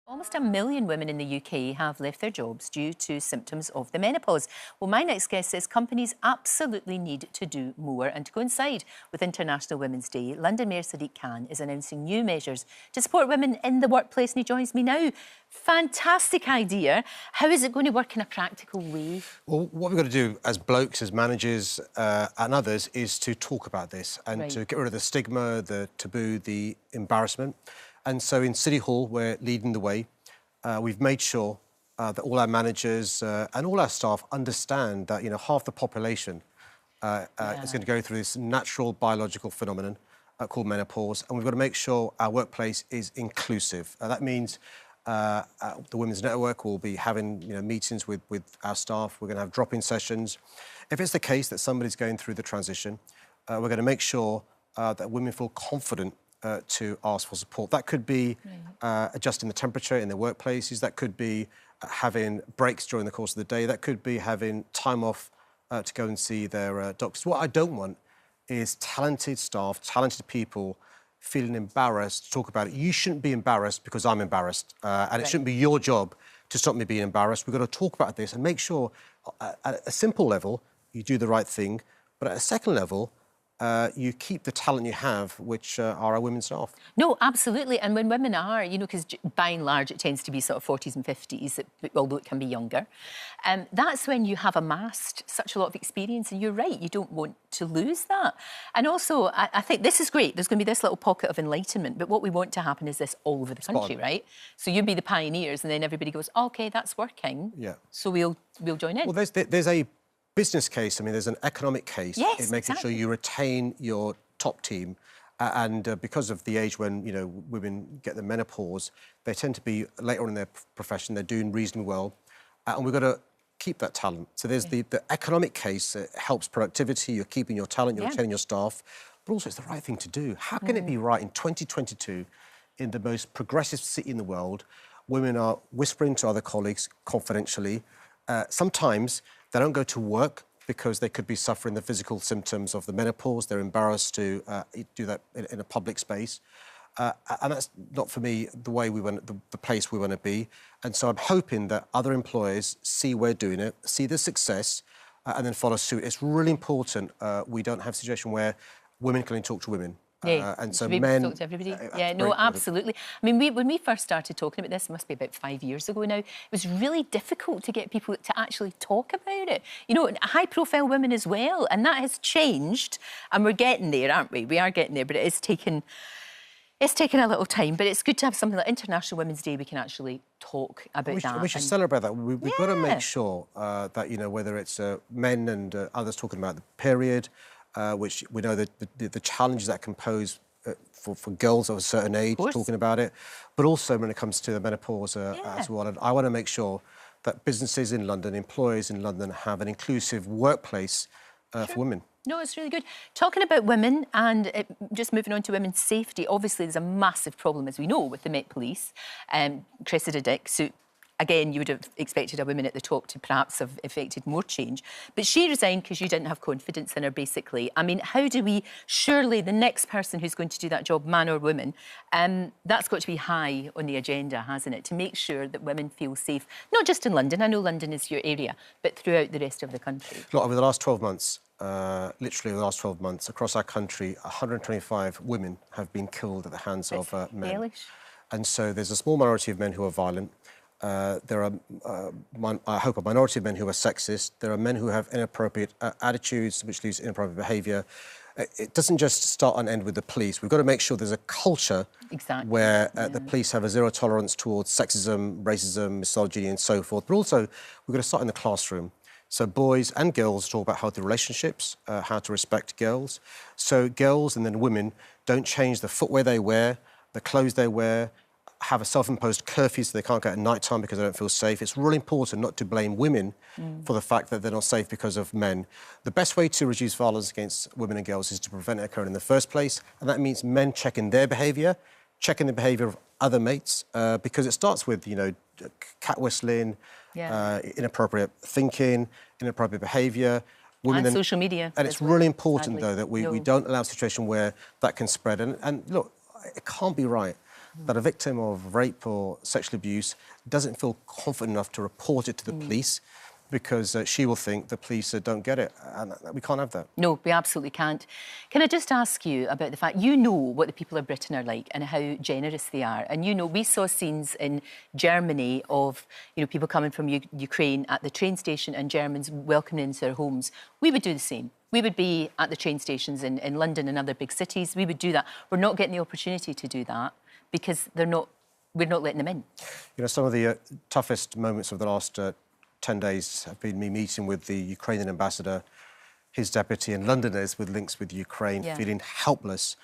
Almost 1 million women in the UK have left their jobs due to symptoms of the menopause. Well, my next guest says companies absolutely need to do more. And to coincide with International Women's Day, London Mayor Sadiq Khan is announcing new measures to support women in the workplace, and he joins me now. Fantastic idea. How is it going to work in a practical way? Well, what we've got to do as blokes, as managers and others is to talk about this and to get rid of the stigma, the taboo, the embarrassment. And so in City Hall, we're leading the way. We've made sure that all our managers and all our staff understand that, half the population is going to go through this natural biological phenomenon called menopause. And we've got to make sure our workplace is inclusive. That means the Women's Network will be having meetings with our staff. We're going to have drop-in sessions. If it's the case that somebody's going through the transition, we're going to make sure that women feel confident to ask for support. That could be adjusting the temperature in their workplaces. That could be having breaks during the course of the day. That could be having time off to go and see their doctors. What I don't want is talented staff, talented people feeling embarrassed to talk about it. You shouldn't be embarrassed because I'm embarrassed. And it shouldn't be your job to stop me being embarrassed. We've got to talk about this and make sure at a simple level you do the right thing, but at a second level, you keep the talent you have, which are our women staff. No, absolutely. And when women are, because by and large it tends to be sort of 40s and 50s, although it can be younger, that's when you have amassed such a lot of experience. And you're right, you don't want to lose that. And also, I think this is great. There's going to be this little pocket of enlightenment. But what we want to happen is this all over the country, right? So you'd be the pioneers and then everybody goes, OK, that's working. Yeah. So we'll join in. Well, there's a business case. I mean, there's an economic case in making sure you retain your top team. And because of the age when, women get the menopause, they tend to be later on in their profession, they're doing reasonably well. And we've got to keep that talent. So there's the economic case. It helps productivity. You're keeping your talent, you're retaining your staff. But also it's the right thing to do. How can it be right in 2022, in the most progressive city in the world, women are whispering to other colleagues confidentially. Sometimes they don't go to work because they could be suffering the physical symptoms of the menopause. They're embarrassed to do that in a public space. And that's not, for me, the way we want, the place we want to be. And so I'm hoping that other employers see we're doing it, see the success, and then follow suit. It's really important we don't have a situation where women can only talk to women. And so men... Talk to everybody. Yeah, no, absolutely. I mean, when we first started talking about this, it must be about 5 years ago now, it was really difficult to get people to actually talk about it. High-profile women as well, and that has changed, and we're getting there, aren't we? We are getting there, but it is taking... It's taken a little time, but it's good to have something like International Women's Day. We can actually talk about that. We should celebrate that. We've got to make sure that, whether it's men and others talking about the period, which we know the challenges that can pose for girls of a certain age, talking about it, but also when it comes to the menopause as well. And I want to make sure that businesses in London, employers in London, have an inclusive workplace for women. No, it's really good. Talking about women and just moving on to women's safety, obviously there's a massive problem, as we know, with the Met Police. Cressida Dick, so again, you would have expected a woman at the top to perhaps have effected more change. But she resigned because you didn't have confidence in her, basically. I mean, how do we... Surely the next person who's going to do that job, man or woman, that's got to be high on the agenda, hasn't it, to make sure that women feel safe, not just in London, I know London is your area, but throughout the rest of the country. Look, over the last 12 months, literally over the last 12 months, across our country, 125 women have been killed at the hands of men. Hellish. And so there's a small minority of men who are violent. There are, I hope, a minority of men who are sexist. There are men who have inappropriate attitudes, which leads to inappropriate behaviour. It doesn't just start and end with the police. We've got to make sure there's a culture where the police have a zero tolerance towards sexism, racism, misogyny and so forth. But also, we've got to start in the classroom. So boys and girls talk about healthy relationships, how to respect girls. So girls and then women don't change the footwear they wear, the clothes they wear, have a self-imposed curfew so they can't go at night time because they don't feel safe. It's really important not to blame women for the fact that they're not safe because of men. The best way to reduce violence against women and girls is to prevent it occurring in the first place, and that means men checking their behaviour, checking the behaviour of other mates, because it starts with, cat whistling, inappropriate thinking, inappropriate behaviour. And social media. And it's really important, though, that we don't allow a situation where that can spread. And look, it can't be right that a victim of rape or sexual abuse doesn't feel confident enough to report it to the police because she will think the police don't get it, and we can't have that. No, we absolutely can't. Can I just ask you about the fact, you know what the people of Britain are like and how generous they are, and you know, we saw scenes in Germany of, you know, people coming from Ukraine at the train station and Germans welcoming into their homes. We would do the same. We would be at the train stations in London and other big cities. We would do that. We're not getting the opportunity to do that because we're not letting them in. You know, some of the toughest moments of the last 10 days have been me meeting with the Ukrainian ambassador, his deputy, and Londoners with links with Ukraine, feeling helpless.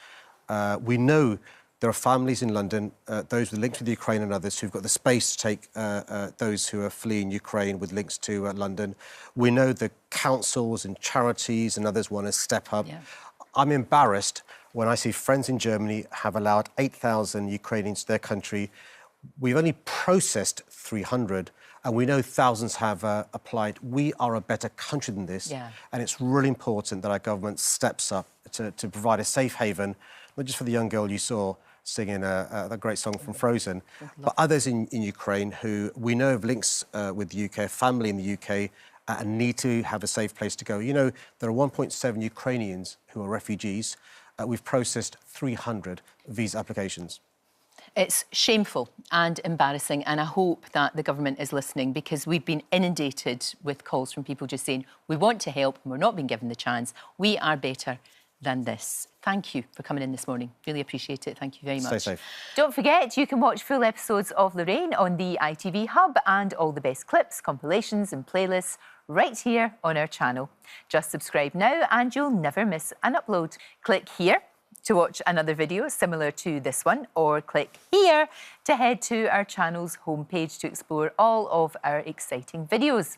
We know there are families in London, those with links with Ukraine and others, who've got the space to take those who are fleeing Ukraine with links to London. We know the councils and charities and others want to step up. I'm embarrassed when I see friends in Germany have allowed 8,000 Ukrainians to their country. We've only processed 300, and we know thousands have applied. We are a better country than this, and it's really important that our government steps up to provide a safe haven, not just for the young girl you saw singing that great song from Frozen, but others in Ukraine who we know have links with the UK, family in the UK, and need to have a safe place to go. You know, there are 1.7 Ukrainians who are refugees. We've processed 300 visa applications. It's shameful and embarrassing, and I hope that the government is listening, because we've been inundated with calls from people just saying, we want to help and we're not being given the chance. We are better than this. Thank you for coming in this morning. Really appreciate it. Thank you very much. Stay safe. Don't forget, you can watch full episodes of Lorraine on the ITV Hub, and all the best clips, compilations and playlists right here on our channel. Just subscribe now and you'll never miss an upload. Click here to watch another video similar to this one, or click here to head to our channel's homepage to explore all of our exciting videos.